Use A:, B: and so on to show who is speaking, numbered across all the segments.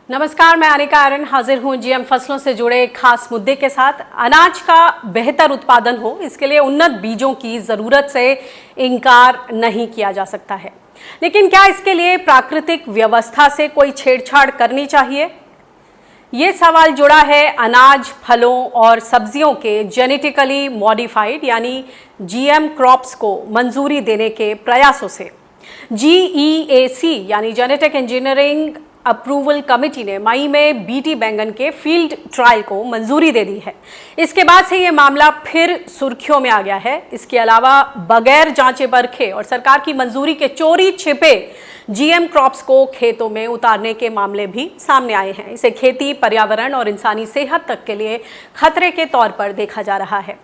A: नमस्कार, मैं अनिका आर्यन हाजिर हूं जीएम फसलों से जुड़े एक खास मुद्दे के साथ। अनाज का बेहतर उत्पादन हो, इसके लिए उन्नत बीजों की जरूरत से इनकार नहीं किया जा सकता है, लेकिन क्या इसके लिए प्राकृतिक व्यवस्था से कोई छेड़छाड़ करनी चाहिए? ये सवाल जुड़ा है अनाज, फलों और सब्जियों के जेनेटिकली मॉडिफाइड यानी जीएम क्रॉप्स को मंजूरी देने के प्रयासों से। जीईएसी यानी जेनेटिक इंजीनियरिंग अप्रूवल कमेटी ने मई में बीटी बैंगन के फील्ड ट्रायल को मंजूरी दे दी है। इसके बाद से ये मामला फिर सुर्खियों में आ गया है। इसके अलावा बगैर जांचे परखे और सरकार की मंजूरी के चोरी छिपे जीएम क्रॉप्स को खेतों में उतारने के मामले भी सामने आए हैं। इसे खेती, पर्यावरण और इंसानी सेहत तक के लिए खतरे के तौर पर देखा जा रहा है।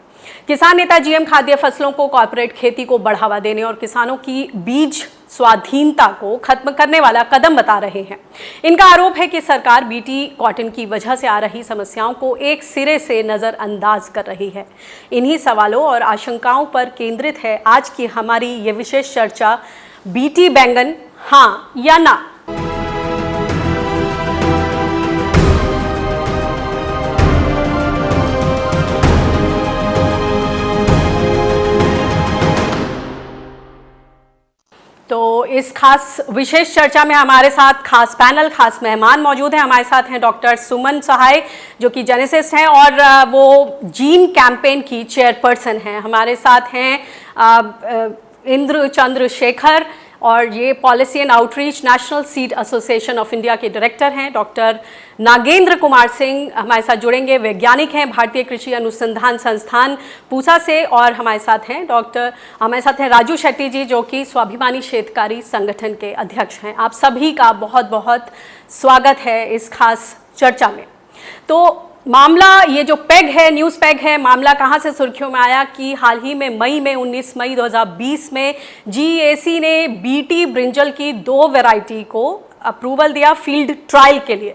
A: किसान नेता जीएम खाद्य फसलों को कॉर्पोरेट खेती को बढ़ावा देने और किसानों की बीज स्वाधीनता को खत्म करने वाला कदम बता रहे हैं। इनका आरोप है कि सरकार बीटी कॉटन की वजह से आ रही समस्याओं को एक सिरे से नजरअंदाज कर रही है। इन्हीं सवालों और आशंकाओं पर केंद्रित है आज की हमारी ये विशेष चर्चा। बीटी बैंगन, हाँ या ना? तो इस खास विशेष चर्चा में हमारे साथ खास पैनल, खास मेहमान मौजूद हैं। हमारे साथ हैं डॉक्टर सुमन सहाय, जो कि जेनेसिस्ट हैं और वो जीन कैंपेन की चेयरपर्सन हैं। हमारे साथ हैं इंद्र चंद्रशेखर, और ये policy and outreach national seed association of India के डायरेक्टर हैं। डॉक्टर नागेंद्र कुमार सिंह हमारे साथ जुड़ेंगे, वैज्ञानिक हैं भारतीय कृषि अनुसंधान संस्थान पूसा से। और हमारे साथ हैं राजू शेट्टी जी, जो कि स्वाभिमानी क्षेत्रकारी संगठन के अध्यक्ष हैं। आप सभी का बहुत बहुत स्वागत है इस खास चर्चा में। तो मामला, ये जो पेग है, न्यूज़ पेग है, मामला कहाँ से सुर्खियों में आया कि हाल ही में 19 मई 2020 में जीएसी ने बीटी ब्रिंजल की 2 वैरायटी को अप्रूवल दिया फील्ड ट्रायल के लिए।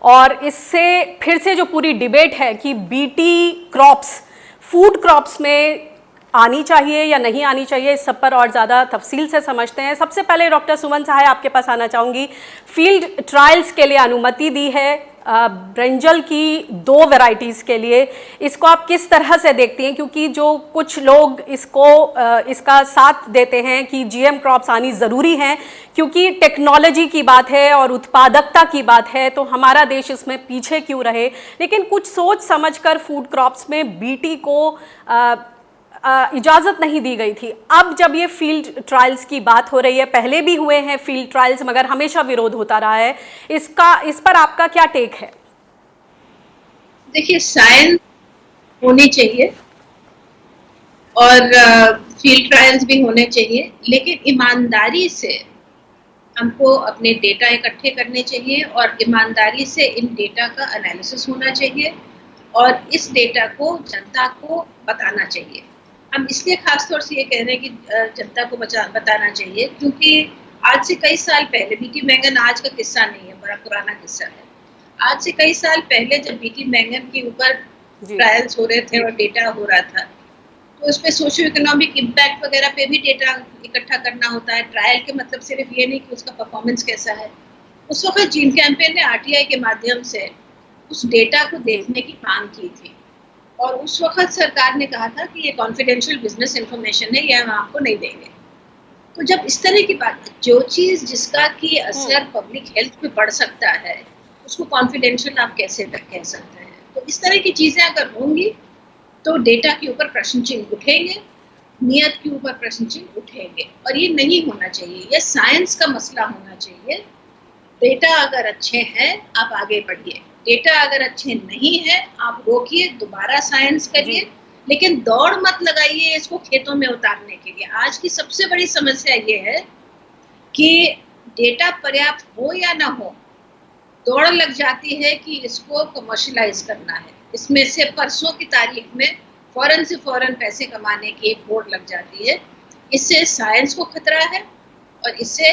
A: और इससे फिर से जो पूरी डिबेट है कि बीटी क्रॉप्स फूड क्रॉप्स में आनी चाहिए या नहीं आनी चाहिए, इस सब पर और ज़्यादा तफसील से समझते हैं। सबसे पहले डॉक्टर सुमन सहाय, आपके पास आना चाहूँगी। फील्ड ट्रायल्स के लिए अनुमति दी है ब्रिंजल की 2 वैरायटीज़ के लिए, इसको आप किस तरह से देखती हैं? क्योंकि जो कुछ लोग इसका साथ देते हैं कि जीएम क्रॉप्स आनी ज़रूरी हैं क्योंकि टेक्नोलॉजी की बात है और उत्पादकता की बात है, तो हमारा देश इसमें पीछे क्यों रहे। लेकिन कुछ सोच समझकर फूड क्रॉप्स में बीटी को इजाज़त नहीं दी गई थी। अब जब ये फील्ड ट्रायल्स की बात हो रही है, पहले भी हुए हैं फील्ड ट्रायल्स, मगर हमेशा विरोध होता रहा है, इस पर आपका क्या टेक है?
B: देखिए, साइंस होनी चाहिए और फील्ड ट्रायल्स भी होने चाहिए, लेकिन ईमानदारी से हमको अपने डेटा इकट्ठे करने चाहिए और ईमानदारी से इन डेटा का एनालिसिस होना चाहिए और इस डेटा को जनता को बताना चाहिए। हम इसलिए खासतौर से ये कह रहे हैं कि जनता को बताना चाहिए क्योंकि आज से कई साल पहले, बीटी बैंगन आज का किस्सा नहीं है, बड़ा पुराना किस्सा है। आज से कई साल पहले जब बीटी बैंगन के ऊपर ट्रायल्स हो रहे थे और डेटा हो रहा था, तो उसमें सोशियो इकोनॉमिक इम्पैक्ट वगैरह पे भी डेटा इकट्ठा करना होता है। ट्रायल के मतलब सिर्फ ये नहीं कि उसका परफॉर्मेंस कैसा है। उस वक्त जीन कैंपेन ने आरटीआई के माध्यम से उस डेटा को देखने की मांग की थी और उस वक्त सरकार ने कहा था कि ये कॉन्फिडेंशियल बिजनेस इंफॉर्मेशन है, ये हम आपको नहीं देंगे। तो जब इस तरह की बात, जो चीज़ जिसका कि असर पब्लिक हेल्थ पे पड़ सकता है, उसको कॉन्फिडेंशियल आप कैसे कह सकते हैं? तो इस तरह की चीज़ें अगर होंगी तो डेटा के ऊपर प्रश्न चिन्ह उठेंगे, नियत के ऊपर प्रश्न चिन्ह उठेंगे और ये नहीं होना चाहिए। ये साइंस का मसला होना चाहिए। डेटा अगर अच्छे हैं, आप आगे बढ़िए। डेटा अगर अच्छे नहीं है, आप रोकिए, दोबारा साइंस करिए, लेकिन दौड़ मत लगाइए इसको खेतों में उतारने के लिए। आज की सबसे बड़ी समस्या ये है कि डेटा पर्याप्त हो या ना हो, दौड़ लग जाती है कि इसको कमर्शियलाइज करना है। इसमें से परसों की तारीख में फौरन से फौरन पैसे कमाने की एक होड़ लग जाती है। इससे साइंस को खतरा है और इससे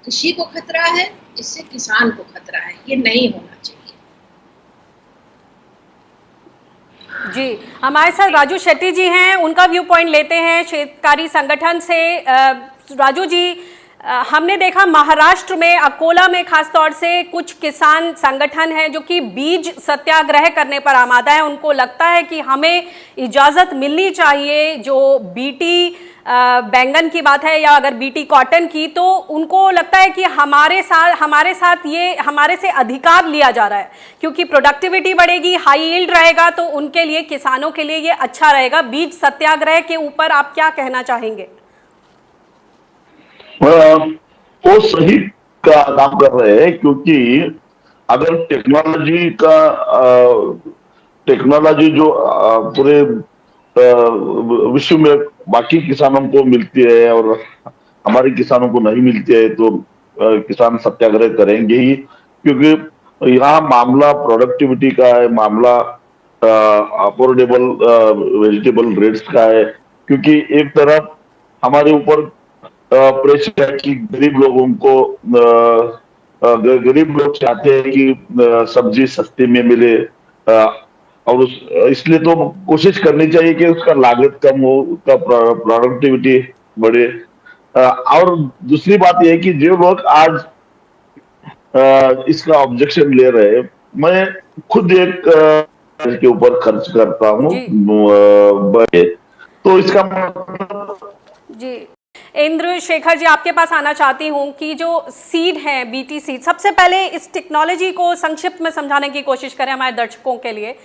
B: कृषि को खतरा है, इससे किसान को खतरा है। ये नहीं होना चाहिए।
A: जी, हमारे साथ राजू शेट्टी जी हैं, उनका व्यू पॉइंट लेते हैं क्षेत्रकारी संगठन से। राजू जी, हमने देखा महाराष्ट्र में अकोला में खासतौर से कुछ किसान संगठन हैं जो कि बीज सत्याग्रह करने पर आमादा है। उनको लगता है कि हमें इजाजत मिलनी चाहिए, जो बीटी बैंगन की बात है या अगर बीटी कॉटन की, तो उनको लगता है कि हमारे साथ ये हमारे से अधिकार लिया जा रहा है, क्योंकि प्रोडक्टिविटी बढ़ेगी, हाई यील्ड रहेगा, तो उनके लिए, किसानों के लिए ये अच्छा रहेगा। बीज सत्याग्रह के ऊपर आप क्या कहना चाहेंगे?
C: वो सही का काम कर रहे हैं, क्योंकि अगर टेक्नोलॉजी जो पूरे विश्व में बाकी किसानों को मिलती है और हमारे किसानों को नहीं मिलती है, तो किसान सत्याग्रह करेंगे ही, क्योंकि यहाँ मामला प्रोडक्टिविटी का है, मामला अफोर्डेबल वेजिटेबल रेट्स का है। क्योंकि एक तरफ हमारे ऊपर प्रेशर है कि गरीब लोग चाहते हैं कि सब्जी सस्ती में मिले, और इसलिए तो कोशिश करनी चाहिए कि उसका लागत कम हो, उसका प्रोडक्टिविटी बढ़े। और दूसरी बात यह है कि जो लोग आज इसका ऑब्जेक्शन ले रहे हैं, मैं खुद एक के ऊपर खर्च करता हूँ, तो इसका मतलब
A: जी इंद्र शेखर जी, आपके पास आना चाहती हूँ कि जो सीड है, बीटी सीड, सबसे पहले इस टेक्नोलॉजी को संक्षिप्त में समझाने की कोशिश करें हमारे दर्शकों के लिए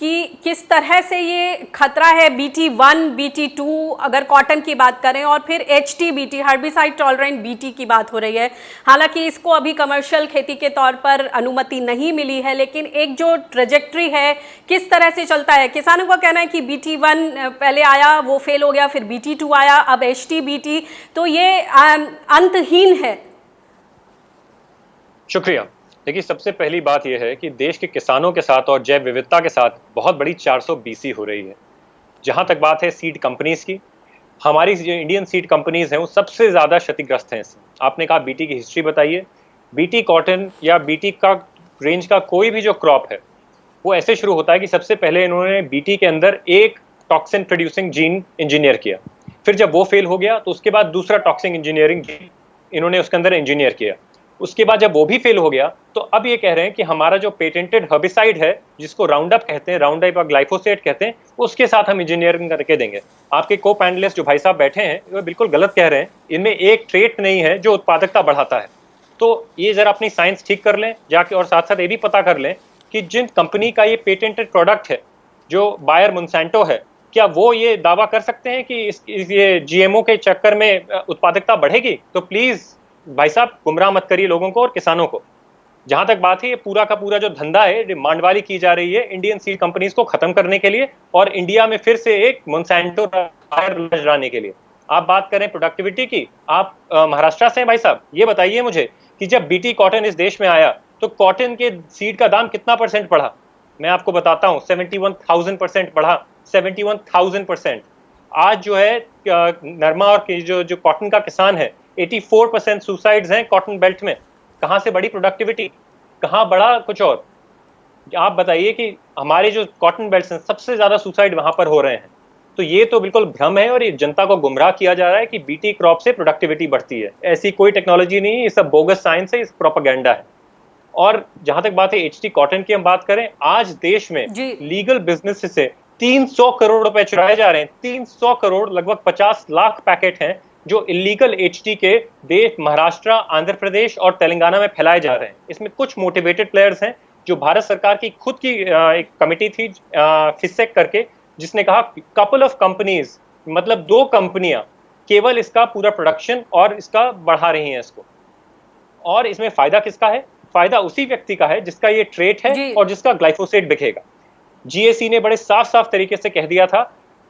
A: कि किस तरह से ये खतरा है। BT1, BT2 अगर कॉटन की बात करें, और फिर HT BT, herbicide tolerant BT की बात हो रही है। हालांकि इसको अभी कमर्शियल खेती के तौर पर अनुमति नहीं मिली है, लेकिन एक जो ट्रेजेक्ट्री है किस तरह से चलता है। किसानों का कहना है कि BT1 पहले आया, वो फेल हो गया, फिर BT2 आया, अब HT BT, तो ये अंतहीन है।
D: शुक्रिया। देखिए, सबसे पहली बात यह है कि देश के किसानों के साथ और जैव विविधता के साथ बहुत बड़ी 420 हो रही है। जहां तक बात है सीड कंपनीज की, हमारी जो इंडियन सीड कंपनीज हैं वो सबसे ज़्यादा क्षतिग्रस्त हैं इससे। आपने कहा बीटी की हिस्ट्री बताइए। बीटी कॉटन या बीटी का रेंज का कोई भी जो क्रॉप है वो ऐसे शुरू होता है कि सबसे पहले इन्होंने बीटी के अंदर एक टॉक्सिन प्रोड्यूसिंग जीन इंजीनियर किया, फिर जब वो फेल हो गया तो उसके बाद दूसरा टॉक्सिन इंजीनियरिंग जीन इन्होंने उसके अंदर इंजीनियर किया। उसके बाद जब वो भी फेल हो गया तो अब ये कह रहे हैं कि हमारा जो पेटेंटेड हर्बिसाइड है, जिसको राउंड अप कहते हैं, राउंड अप या ग्लाइफोसेट कहते हैं, उसके साथ हम इंजीनियरिंग करके देंगे। आपके को पैनलिस्ट जो भाई साहब बैठे हैं वो बिल्कुल गलत कह रहे हैं। इनमें एक ट्रेट नहीं है जो उत्पादकता बढ़ाता है। तो ये जरा अपनी साइंस ठीक कर लें जाके, और साथ साथ ये भी पता कर लें कि जिन कंपनी का ये पेटेंटेड प्रोडक्ट है, जो बायर मोंसैंटो है, क्या वो ये दावा कर सकते हैं कि ये जीएमओ के चक्कर में उत्पादकता बढ़ेगी? तो प्लीज भाई साहब गुमराह मत करिए लोगों को और किसानों को। जहां तक बात है, ये पूरा का पूरा जो धंधा है मांडवाली की जा रही है इंडियन सीड कंपनीज को खत्म करने के लिए और इंडिया में फिर से एक मोंसैंटो लाने के लिए। आप बात करें प्रोडक्टिविटी की, आप महाराष्ट्र से हैं भाई साहब, ये बताइए मुझे कि जब बीटी कॉटन इस देश में आया तो कॉटन के सीड का दाम कितना % बढ़ा? मैं आपको बताता हूँ, 71,000% बढ़ा। 71,000%। आज जो है नरमा और जो कॉटन का किसान है, 84% सुसाइड्स हैं कॉटन बेल्ट में। कहां से बढ़ी प्रोडक्टिविटी? कहां बढ़ा कुछ और? आप बताइए कि हमारे जो कॉटन बेल्ट हैं सबसे ज्यादा सुसाइड वहां पर हो रहे हैं। तो ये तो बिल्कुल भ्रम है और ये जनता को गुमराह किया जा रहा है कि बीटी क्रॉप से प्रोडक्टिविटी बढ़ती है। ऐसी कोई टेक्नोलॉजी नहीं है, ये सब बोगस साइंस है, ये प्रोपेगेंडा है। और जहां तक बात है एचटी कॉटन की हम बात करें, आज देश में लीगल बिजनेस से 300 करोड़ रुपए चुराए जा रहे हैं। 300 करोड़, लगभग 50 लाख पैकेट हैं जो इलीगल एचटी के देश महाराष्ट्र, आंध्र प्रदेश और तेलंगाना में फैलाए जा रहे हैं। इसमें कुछ मोटिवेटेड प्लेयर्स हैं जो भारत सरकार की खुद की एक कमेटी थी फिसेक करके, जिसने कहा कपल ऑफ कंपनीज, मतलब 2 कंपनियां केवल इसका पूरा प्रोडक्शन और इसका बढ़ा रही हैं इसको। और इसमें फायदा किसका है? फायदा उसी व्यक्ति का है जिसका ये ट्रेट है और जिसका ग्लाइफोसेट बिकेगा। जीएसी ने बड़े साफ साफ तरीके से कह दिया था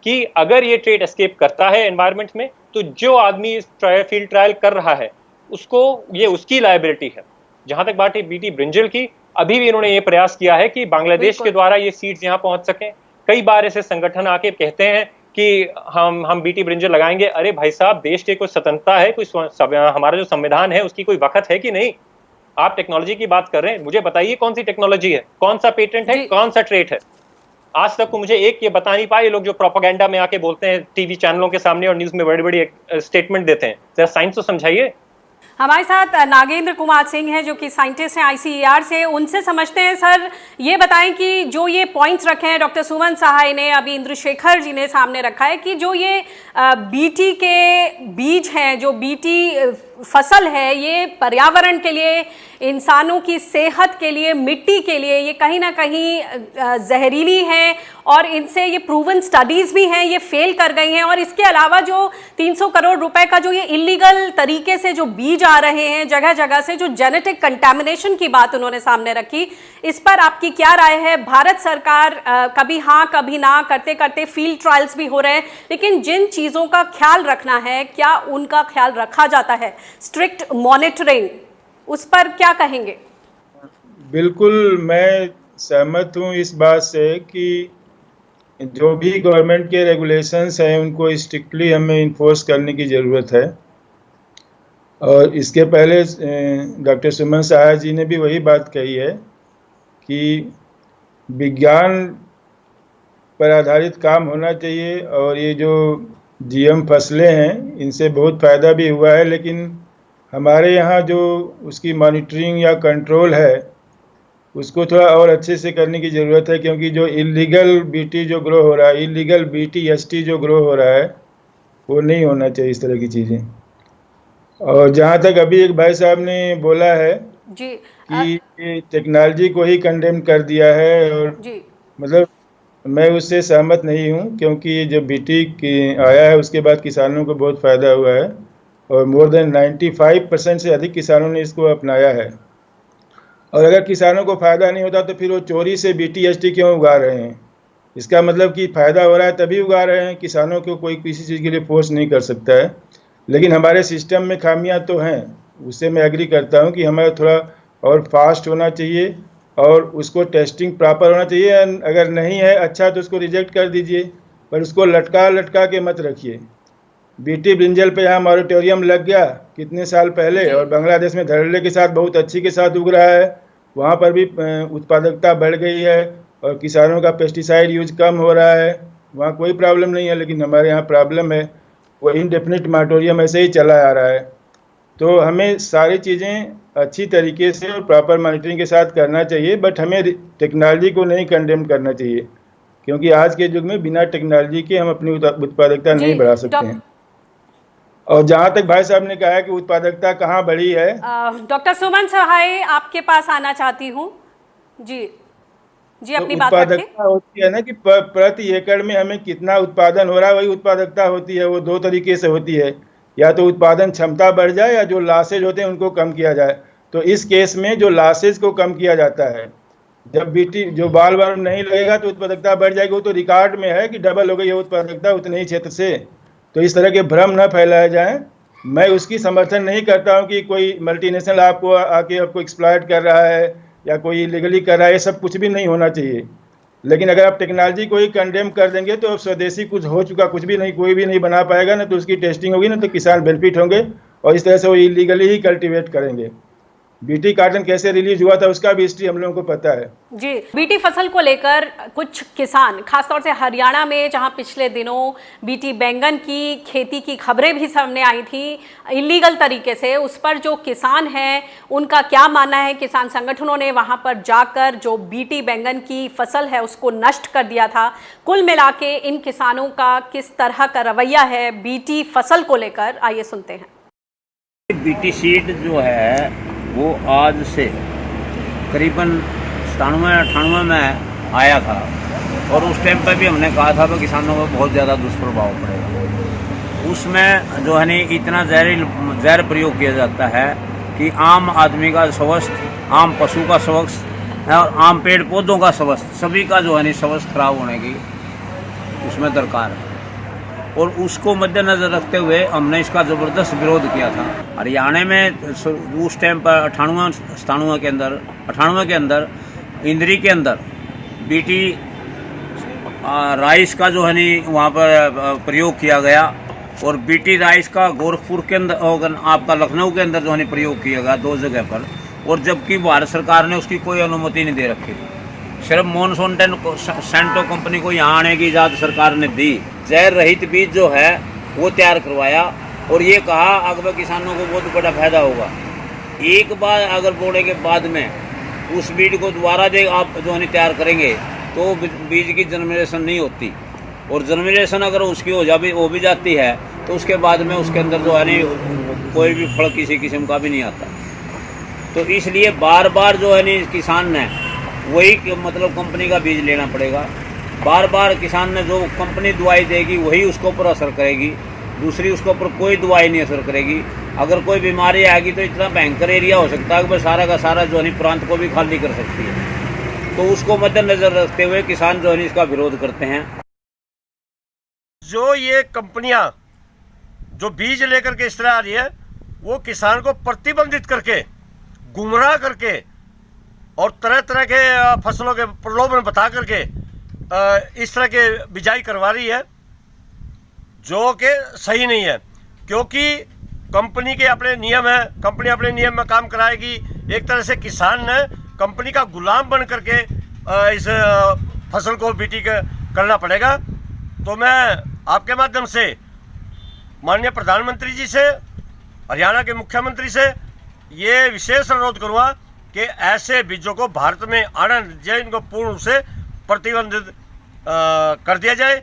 D: कि अगर ये ट्रेट एस्केप करता है एनवायरमेंट में तो जो आदमी फील्ड ट्रायल कर रहा है उसको ये उसकी लायबिलिटी है। जहां तक बात है बीटी ब्रिंजल की, अभी भी इन्होंने ये प्रयास किया है कि बांग्लादेश के द्वारा ये सीड्स यहाँ पहुंच सकें। कई बार ऐसे संगठन आके कहते हैं कि हम बीटी ब्रिंजल लगाएंगे। अरे भाई साहब, देश की कोई स्वतंत्रता है, कोई हमारा जो संविधान है उसकी कोई वक़्त है कि नहीं? आप टेक्नोलॉजी की बात कर रहे हैं, मुझे बताइए कौन सी टेक्नोलॉजी है, कौन सा पेटेंट है, कौन सा ट्रेट है? आज तक को मुझे एक ये बता नहीं पाए। ये लोग जो प्रोपेगेंडा में आके बोलते हैं टीवी चैनलों के सामने और न्यूज में बड़ी बड़ी स्टेटमेंट देते हैं, जरा साइंस तो समझाइए।
A: हमारे साथ नागेंद्र कुमार सिंह हैं जो कि साइंटिस्ट हैं आईसीएआर से। उनसे समझते हैं। सर, ये बताएं कि जो ये पॉइंट्स रखे हैं डॉक्टर सुमन सहाय ने, अभी इंद्रशेखर जी ने सामने रखा है कि जो ये बीटी के बीज हैं, जो बीटी फसल है, ये पर्यावरण के लिए, इंसानों की सेहत के लिए, मिट्टी के लिए ये कहीं ना कहीं जहरीली है और इनसे ये प्रूवन स्टडीज भी हैं, ये फेल कर गई हैं। और इसके अलावा जो 300 करोड़ रुपए का जो ये इलीगल तरीके से जो बीज आ रहे हैं जगह जगह से, जो जेनेटिक कंटैमिनेशन की बात उन्होंने सामने रखी, इस पर आपकी क्या राय है? भारत सरकार कभी हाँ कभी ना करते करते फील्ड ट्रायल्स भी हो रहे हैं, लेकिन जिन चीजों का ख्याल रखना है, क्या उनका ख्याल रखा जाता है? स्ट्रिक्ट मॉनिटरिंग, उस पर क्या कहेंगे?
E: बिल्कुल, मैं सहमत हूँ इस बात से कि जो भी गवर्नमेंट के रेगुलेशंस हैं उनको स्ट्रिक्टली हमें इन्फोर्स करने की ज़रूरत है। और इसके पहले डॉक्टर सुमन सहाय जी ने भी वही बात कही है कि विज्ञान पर आधारित काम होना चाहिए। और ये जो जीएम फसलें हैं इनसे बहुत फ़ायदा भी हुआ है, लेकिन हमारे यहाँ जो उसकी मॉनिटरिंग या कंट्रोल है उसको थोड़ा और अच्छे से करने की ज़रूरत है, क्योंकि जो इलीगल बीटी जो ग्रो हो रहा है, इलीगल बीटी एसटी जो ग्रो हो रहा है, वो नहीं होना चाहिए इस तरह की चीज़ें। और जहाँ तक अभी एक भाई साहब ने बोला है
A: जी
E: कि टेक्नोलॉजी को ही कंडेम कर दिया है, और
A: जी
E: मतलब मैं उससे सहमत नहीं हूँ, क्योंकि जब बीटी आया है उसके बाद किसानों को बहुत फ़ायदा हुआ है और मोर देन 95% से अधिक किसानों ने इसको अपनाया है। और अगर किसानों को फ़ायदा नहीं होता तो फिर वो चोरी से बीटी एसटी क्यों उगा रहे हैं? इसका मतलब कि फ़ायदा हो रहा है तभी उगा रहे हैं। किसानों को कोई किसी चीज़ के लिए फोर्स नहीं कर सकता है, लेकिन हमारे सिस्टम में खामियां तो हैं, उससे मैं एग्री करता हूं कि हमारा थोड़ा और फास्ट होना चाहिए और उसको टेस्टिंग प्रॉपर होना चाहिए। अगर नहीं है अच्छा तो उसको रिजेक्ट कर दीजिए, पर उसको लटका के मत रखिए। बीटी ब्रिंजल पे यहाँ मॉरिटोरियम लग गया कितने साल पहले, और बांग्लादेश में धड़ल्ले के साथ बहुत अच्छी के साथ उग रहा है, वहाँ पर भी उत्पादकता बढ़ गई है और किसानों का पेस्टिसाइड यूज कम हो रहा है, वहाँ कोई प्रॉब्लम नहीं है। लेकिन हमारे यहाँ प्रॉब्लम है, वो इनडेफिनिट मॉरिटोरियम ऐसे ही चला आ रहा है। तो हमें सारी चीज़ें अच्छी तरीके से और प्रॉपर मॉनिटरिंग के साथ करना चाहिए, बट हमें टेक्नोलॉजी को नहीं कंडेम करना चाहिए, क्योंकि आज के युग में बिना टेक्नोलॉजी के हम अपनी उत्पादकता नहीं बढ़ा सकते हैं। और जहाँ तक भाई साहब ने कहा कि उत्पादकता कहाँ बढ़ी है,
A: डॉक्टर सुमन सहाय आपके पास आना चाहती हूँ। जी जी, अपनी बात
E: उत्पादकता होती है ना कि प्रति एकड़ में हमें कितना उत्पादन हो रहा है, वही उत्पादकता होती है। वो दो तरीके से होती है, या तो उत्पादन क्षमता बढ़ जाए या जो लॉसेज होते हैं उनको कम किया जाए। तो इस केस में जो लॉसेज को कम किया जाता है, जब बीटी जो बाल बाल नहीं लगेगा तो उत्पादकता बढ़ जाएगी। वो तो रिकॉर्ड में है कि डबल हो गई है उत्पादकता उतने ही क्षेत्र से। तो इस तरह के भ्रम न फैलाए जाए। मैं उसकी समर्थन नहीं करता हूँ कि कोई मल्टीनेशनल आपको आके आपको एक्सप्लॉइट कर रहा है या कोई इलीगली कर रहा है, ये सब कुछ भी नहीं होना चाहिए। लेकिन अगर आप टेक्नोलॉजी को ही कंडेम कर देंगे तो स्वदेशी कुछ हो चुका कुछ भी नहीं, कोई भी नहीं बना पाएगा ना, तो उसकी टेस्टिंग होगी ना, तो किसान बेनिफिट होंगे और इस तरह से वो इलीगली ही कल्टीवेट करेंगे। बीटी कार्टन कैसे रिलीज हुआ था उसका भी हिस्ट्री हम लोगों को पता है।
A: जी, बीटी फसल को लेकर कुछ किसान, खासतौर से हरियाणा में, जहां पिछले दिनों बीटी बैंगन की खेती की खबरें भी सामने आई थी इलीगल तरीके से, उस पर जो किसान हैं उनका क्या मानना है? किसान संगठनों ने वहां पर जाकर जो बीटी बैंगन की फसल है उसको नष्ट कर दिया था। कुल मिला के इन किसानों का किस तरह का रवैया है बीटी फसल को लेकर, आइए सुनते हैं।
F: बीटी सीड जो है वो आज से करीबन 97-98 में आया था, और उस टाइम पर भी हमने कहा था कि किसानों को बहुत ज़्यादा दुष्प्रभाव पड़ेगा। उसमें जो है नहीं इतना जहर प्रयोग किया जाता है कि आम आदमी का स्वास्थ्य, आम पशु का स्वास्थ्य और आम पेड़ पौधों का स्वास्थ्य, सभी का जो है नहीं स्वास्थ्य खराब होने की उसमें दरकार है। और उसको मद्देनजर रखते हुए हमने इसका ज़बरदस्त विरोध किया था। हरियाणा में उस टाइम पर 98 के अंदर इंद्री के अंदर बीटी राइस का जो है नहीं वहाँ पर प्रयोग किया गया, और बीटी राइस का गोरखपुर के अंदर, आपका लखनऊ के अंदर जो है नहीं प्रयोग किया गया 2 जगह पर। और जबकि भारत सरकार ने उसकी कोई अनुमति नहीं दे रखी थी। सिर्फ मोनसोंटेंटो कंपनी को यहाँ आने की इजाज़त सरकार ने दी। जहर रहित बीज जो है वो तैयार करवाया, और ये कहा अगर किसानों को बहुत बड़ा फायदा होगा। एक बार अगर बोने के बाद में उस बीज को दोबारा जो आप जो है तैयार करेंगे तो बीज की जर्मिनेशन नहीं होती, और जर्मिनेशन अगर उसकी हो भी जाती है तो उसके बाद में उसके अंदर जो है नहीं कोई भी फल किसी किस्म का भी नहीं आता। तो इसलिए बार बार जो है नहीं किसान ने वही मतलब कंपनी का बीज लेना पड़ेगा। बार बार किसान ने जो कंपनी दवाई देगी वही उसके ऊपर असर करेगी, दूसरी उसके ऊपर कोई दवाई नहीं असर करेगी। अगर कोई बीमारी आएगी तो इतना भयंकर एरिया हो सकता है कि वह सारा का सारा जो है प्रांत को भी खाली कर सकती है। तो उसको मद्देनजर रखते हुए किसान जो है इसका विरोध करते हैं।
G: जो ये कंपनियां जो बीज लेकर के इस तरह आ रही है, वो किसान को प्रतिबंधित करके, गुमराह करके और तरह तरह के फसलों के प्रलोभन बता करके इस तरह के बिजाई करवा रही है, जो कि सही नहीं है। क्योंकि कंपनी के अपने नियम है, कंपनी अपने नियम में काम कराएगी। एक तरह से किसान ने कंपनी का गुलाम बन करके इस फसल को बीटी करना पड़ेगा। तो मैं आपके माध्यम से माननीय प्रधानमंत्री जी से, हरियाणा के मुख्यमंत्री से ये विशेष अनुरोध करूँगा कि ऐसे बीजों को भारत में आना दीजिए, इनको पूर्ण रूप से प्रतिबंधित कर दिया जाए।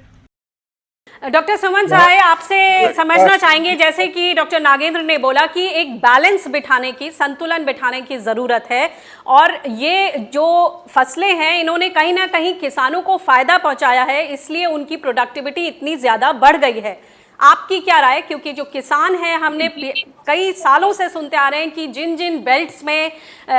A: डॉक्टर सुमन सहाय, आपसे समझना चाहेंगे, जैसे कि डॉक्टर नागेंद्र ने बोला कि एक बैलेंस बिठाने की, संतुलन बिठाने की जरूरत है, और ये जो फसलें हैं इन्होंने कहीं ना कहीं किसानों को फायदा पहुंचाया है, इसलिए उनकी प्रोडक्टिविटी इतनी ज्यादा बढ़ गई है। आपकी क्या राय? क्योंकि जो किसान हैं, हमने कई सालों से सुनते आ रहे हैं कि जिन जिन बेल्ट्स में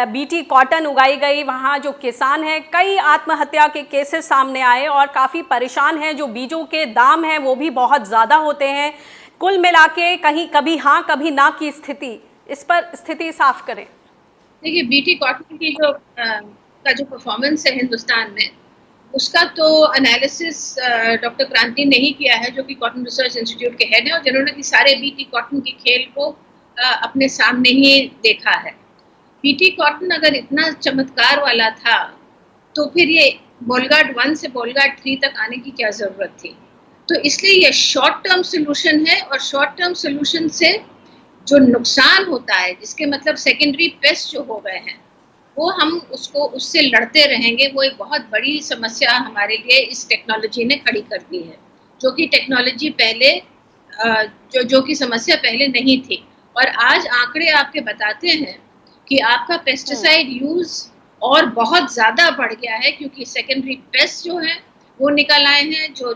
A: बीटी कॉटन उगाई गई, वहाँ जो किसान हैं, कई आत्महत्या के केसेस सामने आए और काफ़ी परेशान हैं। जो बीजों के दाम हैं वो भी बहुत ज़्यादा होते हैं। कुल मिला के कहीं कभी हाँ कभी ना की स्थिति, इस पर स्थिति साफ करें।
B: देखिए, बीटी कॉटन की का जो परफॉर्मेंस है हिंदुस्तान में, उसका तो एनालिसिस डॉक्टर क्रांति ने ही किया है, जो कि कॉटन रिसर्च इंस्टीट्यूट के हेड है, और जिन्होंने कि सारे बीटी कॉटन के खेल को अपने सामने ही देखा है। बीटी कॉटन अगर इतना चमत्कार वाला था तो फिर ये बोलगार्ड 1 से बोलगार्ड 3 तक आने की क्या जरूरत थी? तो इसलिए ये शॉर्ट टर्म सोल्यूशन है, और शॉर्ट टर्म सोल्यूशन से जो नुकसान होता है, जिसके मतलब सेकेंडरी पेस्ट जो हो गए हैं, वो हम उससे लड़ते रहेंगे। वो एक बहुत बड़ी समस्या हमारे लिए इस टेक्नोलॉजी ने खड़ी कर दी है, जो कि टेक्नोलॉजी पहले जो कि समस्या पहले नहीं थी। और आज आंकड़े आपके बताते हैं कि आपका पेस्टिसाइड यूज और बहुत ज्यादा बढ़ गया है, क्योंकि सेकेंडरी पेस्ट जो है वो निकल आए हैं, जो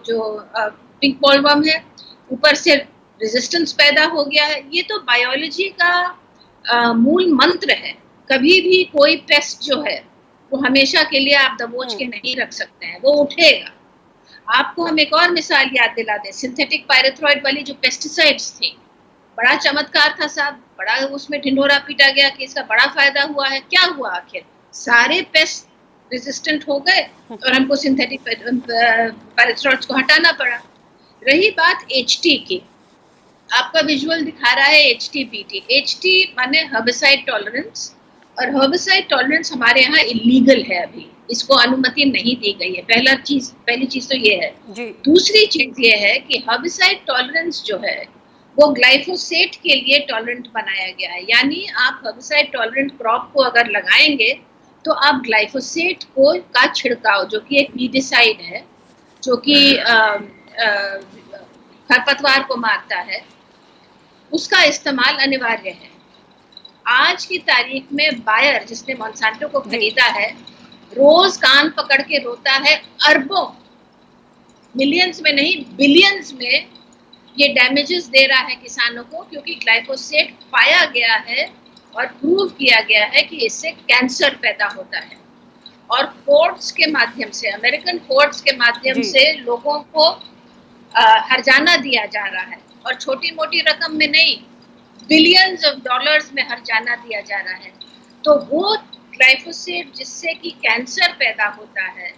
B: पिंक बॉलवर्म है, ऊपर से रेजिस्टेंस पैदा हो गया है। ये तो बायोलॉजी का मूल मंत्र है। कभी भी कोई पेस्ट जो है वो हमेशा के लिए आप दबोच के नहीं रख सकते हैं, वो उठेगा। आपको हम एक और मिसाल याद दिला दें, सिंथेटिक पायरेथ्रॉइड वाली जो पेस्टिसाइड्स थी, बड़ा चमत्कार था साहब, बड़ा उसमें ढिंढोरा पीटा गया कि इसका बड़ा फायदा हुआ है। क्या हुआ आखिर? सारे पेस्ट रेजिस्टेंट हो गए और हमको सिंथेटिक पायरेथ्रॉइड्स को हटाना पड़ा। रही बात HT की, आपका विजुअल दिखा रहा है HT-BT। HT माने हर्बिसाइड टॉलरेंस, और हर्बिसाइड टॉलरेंस हमारे यहाँ इलीगल है, अभी इसको अनुमति नहीं दी गई है। पहली चीज तो ये है जी। दूसरी चीज ये है कि हर्बिसाइड टॉलरेंस जो है वो ग्लाइफोसेट के लिए टॉलरेंट बनाया गया है। यानी आप हर्बिसाइड टॉलरेंट क्रॉप को अगर लगाएंगे तो आप ग्लाइफोसेट का छिड़काव, जो कि एक वीडिसाइड है, जो कि खरपतवार को मारता है, उसका इस्तेमाल अनिवार्य है। आज की तारीख में बायर जिसने मॉन्सांटो को खरीदा है, रोज कान पकड़ के रोता है, अरबों, मिलियंस में नहीं बिलियंस में ये डैमेजेस दे रहा है किसानों को, क्योंकि ग्लाइफोसेट पाया गया है और प्रूव किया गया है कि इससे कैंसर पैदा होता है। और कोर्ट्स के माध्यम से, अमेरिकन कोर्ट्स के माध्यम से लोगों को हर्जाना दिया जा रहा है, और छोटी मोटी रकम में नहीं, बिलियंस ऑफ डॉलर्स में हर्जाना दिया जा रहा है। तो वो ग्लाइफोसेट जिससे कि कैंसर पैदा होता है,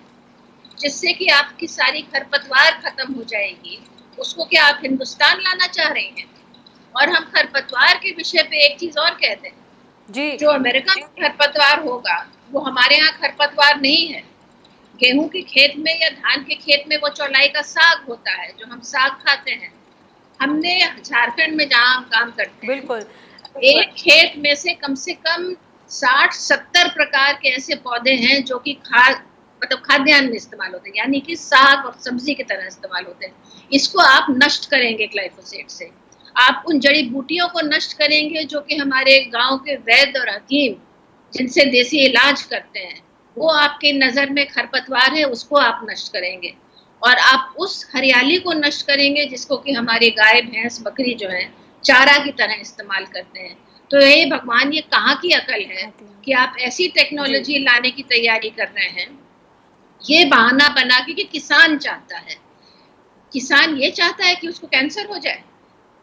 B: जिससे कि आपकी सारी खरपतवार खत्म हो जाएगी, उसको क्या आप हिंदुस्तान लाना चाह रहे हैं? और हम खरपतवार के विषय पे एक चीज और कहते हैं जी, जो अमेरिका में खरपतवार होगा वो हमारे यहाँ खरपतवार नहीं है। गेहूं के खेत में या धान के खेत में वो चौलाई का साग होता है, जो हम साग खाते हैं, हमने झारखंड में जहाँ हम काम करते हैं,
A: बिल्कुल
B: एक खेत में से कम 60-70 प्रकार के ऐसे पौधे हैं जो कि खाद्यान्न में इस्तेमाल होते हैं, यानी कि साग और सब्जी की तरह इस्तेमाल होते हैं। इसको आप नष्ट करेंगे ग्लाइफोसेट से, आप उन जड़ी बूटियों को नष्ट करेंगे जो कि हमारे गांव के वैद्य और हकीम जिनसे देसी इलाज करते हैं, वो आपके नजर में खरपतवार है, उसको आप नष्ट करेंगे। और आप उस हरियाली को नष्ट करेंगे जिसको कि हमारे गाय भैंस बकरी जो है चारा की तरह इस्तेमाल करते हैं। तो ये भगवान, ये कहाँ की अकल है कि आप ऐसी टेक्नोलॉजी लाने की तैयारी कर रहे हैं, ये बहाना बना के कि किसान चाहता है, किसान ये चाहता है कि उसको कैंसर हो जाए,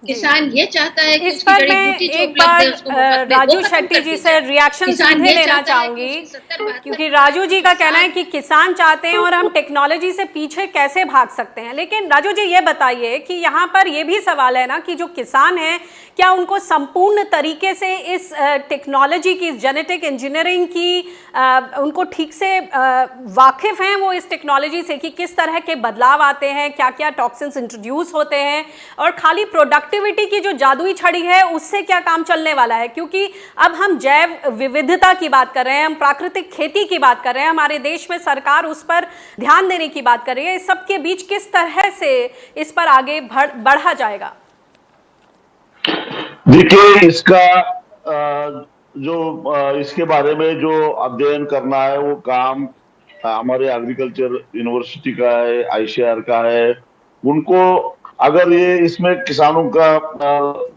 B: किसान ये चाहता है कि
A: इस
B: उसकी
A: पर
B: जड़ी
A: मैं
B: बूटी जो
A: एक
B: उपलब्ध है
A: बार
B: उसको मुफ्त में
A: राजू
B: वो खत्म
A: शेट्टी
B: कर
A: जी
B: दी
A: से
B: जाए।
A: रिएक्शन
B: किसान
A: सीधे
B: ये
A: लेना
B: चाहता है
A: चाहूंगी,
B: कि 70-72
A: क्योंकि राजू जी का कहना है कि किसान चाहते हैं और हम टेक्नोलॉजी से पीछे कैसे भाग सकते हैं। लेकिन राजू जी ये बताइए कि यहाँ पर ये भी सवाल है ना कि जो किसान हैं, क्या उनको संपूर्ण तरीके से इस टेक्नोलॉजी की, जेनेटिक इंजीनियरिंग की उनको ठीक से वाकिफ हैं वो इस टेक्नोलॉजी से कि किस तरह के बदलाव आते हैं, क्या क्या टॉक्सिन्स इंट्रोड्यूस होते हैं, और खाली प्रोडक्टिविटी की जो जादुई छड़ी है उससे क्या काम चलने वाला है? क्योंकि अब हम जैव विविधता की बात कर रहे हैं, हम प्राकृतिक खेती की बात कर रहे हैं, हमारे देश में सरकार उस पर ध्यान देने की बात कर रही है। इस सब के बीच किस तरह से इस पर आगे बढ़ा जाएगा?
C: देखिए, इसका इसके बारे में जो अध्ययन करना है वो काम हमारे एग्रीकल्चर यूनिवर्सिटी का है, आईसीआर का है। उनको अगर ये इसमें किसानों का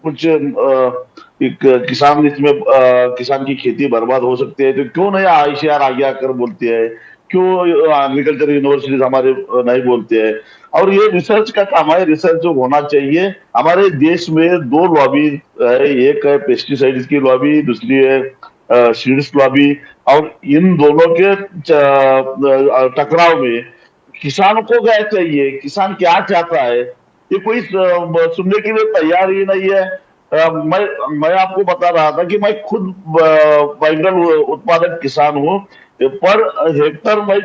C: कुछ एक किसान इसमें किसान की खेती बर्बाद हो सकती है, तो क्यों नहीं आईसीआर आगे आकर बोलती है, क्यों एग्रीकल्चर यूनिवर्सिटीज हमारे नहीं बोलते हैं? और ये रिसर्च का काम है, रिसर्च जो होना चाहिए। हमारे देश में 2 लॉबी है, एक है पेस्टिसाइड्स की लॉबी, दूसरी है सीड्स लॉबी। और इन दोनों के टकराव में किसान को क्या चाहिए, किसान क्या चाहता है, ये कोई सुनने के लिए तैयार ही नहीं है। मैं आपको बता रहा था कि मैं खुद बैंगन उत्पादक किसान हूँ। पर हेक्टर मैं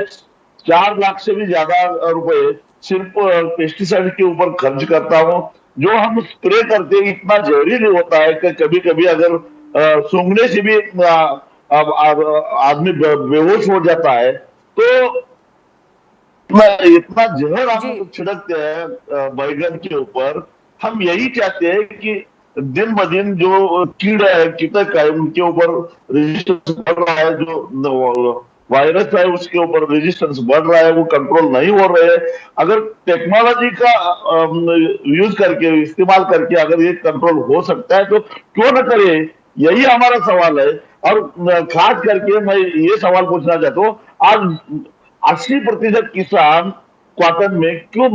C: 4 लाख से भी ज्यादा रुपए सिर्फ पेस्टिसाइड के ऊपर खर्च करता हूँ। जो हम स्प्रे करते हैं इतना जहरीली होता है कि कभी कभी अगर सूंघने से भी आदमी बेहोश हो जाता है। तो इतना जहर हम छिड़कते हैं बैगन के ऊपर। हम यही चाहते हैं कि दिन ब दिन जो कीड़ा है, कीटक है, उनके ऊपर रेजिस्टेंस बढ़ रहा है, जो वायरस है उसके ऊपर रेजिस्टेंस बढ़ रहा है, वो कंट्रोल नहीं हो रहे हैं। अगर टेक्नोलॉजी का यूज करके, इस्तेमाल करके अगर ये कंट्रोल हो सकता है तो क्यों न करे, यही हमारा सवाल है। और खास करके मैं ये सवाल पूछना चाहता हूँ, आज 80% किसान कॉटन में क्यों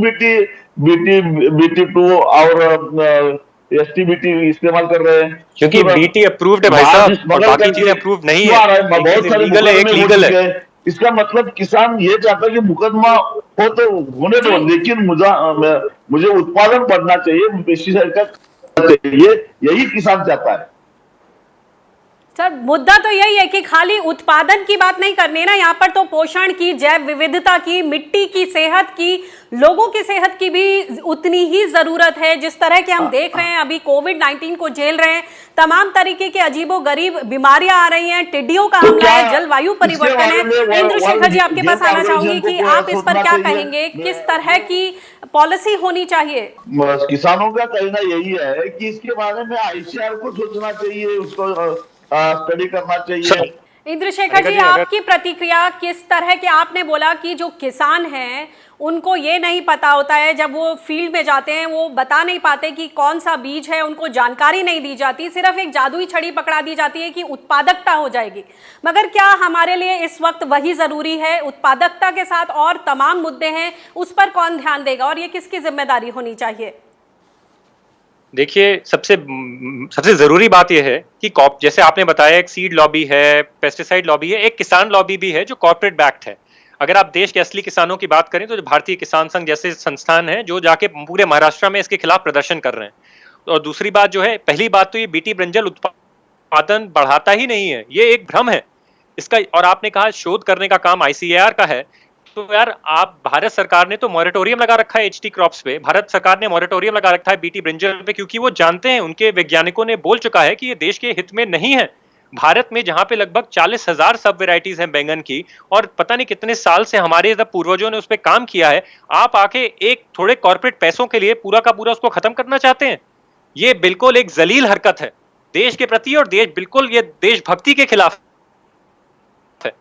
C: BT2 और STBT इस्तेमाल कर रहे हैं?
D: क्योंकि बीटी अप्रूव्ड है भाई साहब, और बाकी चीजें अप्रूव नहीं है।
C: बहुत सारे
D: लीगल है, एक लीगल है।
C: इसका मतलब किसान ये चाहता है कि मुकदमा हो तो होने दो, लेकिन मुझे उत्पादन बढ़ना चाहिए, पेस्टिसाइड का चाहिए, यही किसान चाहता है।
A: सर, मुद्दा तो यही है कि खाली उत्पादन की बात नहीं करनी है ना, यहाँ पर तो पोषण की, जैव विविधता की, मिट्टी की सेहत की, लोगों की सेहत की भी उतनी ही जरूरत है। जिस तरह के हम देख रहे हैं, अभी कोविड-19 को झेल रहे हैं, तमाम तरीके की अजीबोगरीब बीमारियां आ रही हैं, टिड्डियों का हमला है, जलवायु परिवर्तन है। इंद्रशेखर जी, आपके पास आना चाहूंगी कि आप इस पर क्या कहेंगे, किस तरह की पॉलिसी होनी चाहिए?
C: किसानों का कहना यही है कि इसके बारे में आईसीआर को सोचना चाहिए, उसको स्टडी करना चाहिए।
A: इंद्रशेखर जी, आपकी प्रतिक्रिया किस तरह के? आपने बोला कि जो किसान हैं उनको ये नहीं पता होता है, जब वो फील्ड में जाते हैं वो बता नहीं पाते कि कौन सा बीज है, उनको जानकारी नहीं दी जाती, सिर्फ एक जादुई छड़ी पकड़ा दी जाती है कि उत्पादकता हो जाएगी। मगर क्या हमारे लिए इस वक्त वही जरूरी है? उत्पादकता के साथ और तमाम मुद्दे हैं, उस पर कौन ध्यान देगा और ये किसकी जिम्मेदारी होनी चाहिए?
D: देखिए, सबसे जरूरी बात यह है कि जैसे आपने बताया, एक सीड लॉबी है, पेस्टिसाइड लॉबी है, एक किसान लॉबी भी है जो कॉर्पोरेट बैक्ड है। अगर आप देश के असली किसानों की बात करें तो जो भारतीय किसान संघ जैसे संस्थान हैं जो जाके पूरे महाराष्ट्र में इसके खिलाफ प्रदर्शन कर रहे हैं। और दूसरी बात जो है, पहली बात तो ये बीटी ब्रिंजल उत्पादन बढ़ाता ही नहीं है, ये एक भ्रम है इसका। और आपने कहा शोध करने का काम आईसीएआर का है, तो यार आप, भारत सरकार ने तो मॉरेटोरियम लगा रखा है एचटी क्रॉप्स पे, भारत सरकार ने मॉरेटोरियम लगा रखा है बीटी ब्रिंजल पे, क्योंकि वो जानते हैं, उनके वैज्ञानिकों ने बोल चुका है कि ये देश के हित में नहीं है। भारत में जहां पे लगभग 40,000 सब वेराइटीज हैं बैंगन की, और पता नहीं कितने साल से हमारे पूर्वजों ने उस पर काम किया है, आप आके एक थोड़े कॉर्पोरेट पैसों के लिए पूरा का पूरा उसको खत्म करना चाहते हैं। ये बिल्कुल एक जलील हरकत है देश के प्रति, और देश बिल्कुल ये देशभक्ति के खिलाफ है।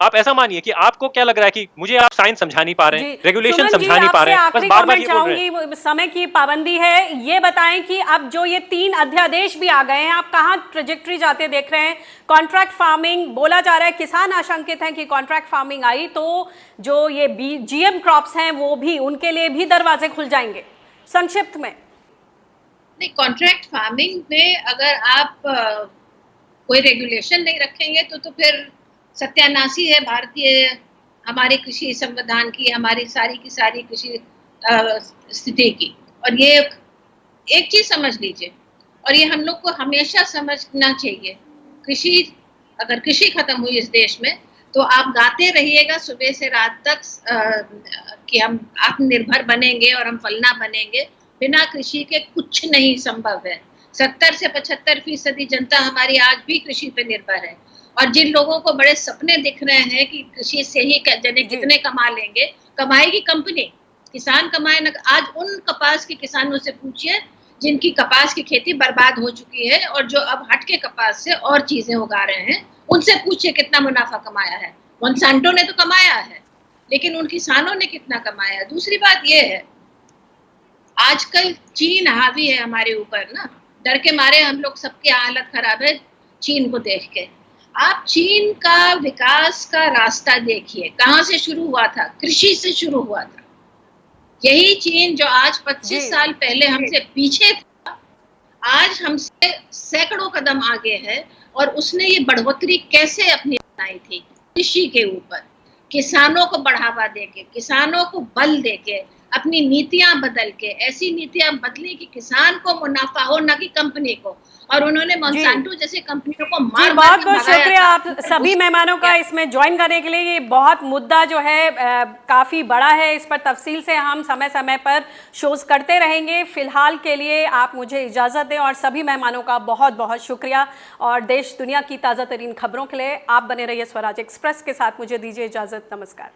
D: आप ऐसा मानिए कि आपको क्या लग रहा है कि मुझे आप साइंस समझा नहीं पा रहे हैं, रेगुलेशन समझा नहीं पा रहे हैं, बस बार बार ये बोल रहे हैं।
A: समय की पाबंदी है, ये बताएं कि अब जो ये 3 अध्यादेश भी आ गए हैं, आप कहां ट्रेजेक्टरी जाते देख रहे हैं? कॉन्ट्रैक्ट फार्मिंग बोला जा रहा है, किसान आशंकित हैं कि कॉन्ट्रैक्ट फार्मिंग आई तो जो ये जीएम क्रॉप्स हैं वो भी, उनके लिए भी दरवाजे खुल जाएंगे। संक्षिप्त में
B: नहीं, कॉन्ट्रैक्ट फार्मिंग में अगर आप कोई रेगुलेशन नहीं रखेंगे तो फिर सत्यानाशी है भारतीय हमारे कृषि संविधान की, हमारी सारी की सारी कृषि स्थिति की। और ये एक चीज समझ लीजिए, और ये हम लोग को हमेशा समझना चाहिए, कृषि, अगर कृषि खत्म हुई इस देश में तो आप गाते रहिएगा सुबह से रात तक कि हम आत्मनिर्भर बनेंगे और हम फलना बनेंगे, बिना कृषि के कुछ नहीं संभव है। 70 से 75% जनता हमारी आज भी कृषि पे निर्भर है, और जिन लोगों को बड़े सपने दिख रहे हैं कि कृषि से ही जने कितने कमा लेंगे, कमाएगी कंपनी, किसान कमाए न। आज उन कपास के किसानों से पूछिए जिनकी कपास की खेती बर्बाद हो चुकी है और जो अब हट के कपास से और चीजें उगा रहे हैं, उनसे पूछिए कितना मुनाफा कमाया है। मोनसांटो ने तो कमाया है, लेकिन उन किसानों ने कितना कमाया है? दूसरी बात यह है, आजकल चीन हावी है हमारे ऊपर ना, डर के मारे हम लोग, सबकी हालत खराब है चीन को देख के। आप चीन का विकास का रास्ता देखिए, कहां से शुरू हुआ था? कृषि से शुरू हुआ था। यही चीन जो आज 25 साल पहले हमसे पीछे था, आज हमसे सैकड़ों कदम आगे है। और उसने ये बढ़ोतरी कैसे अपनी बनाई थी? कृषि के ऊपर, किसानों को बढ़ावा देके, किसानों को बल देके, अपनी नीतियां बदल के, ऐसी नीतियां बदली कि किसान को मुनाफा हो, न कि कंपनी को। और उन्होंने मोंसांटो जैसे कंपनियों को मार मार के
A: बहुत शुक्रिया आप सभी मेहमानों का इसमें ज्वाइन करने के लिए। ये बहुत मुद्दा जो है काफी बड़ा है, इस पर तफसील से हम समय समय पर शोज करते रहेंगे। फिलहाल के लिए आप मुझे इजाजत दें, और सभी मेहमानों का बहुत बहुत शुक्रिया। और देश दुनिया की ताज़ा तरीन खबरों के लिए आप बने रहिए स्वराज एक्सप्रेस के साथ। मुझे दीजिए इजाजत, नमस्कार।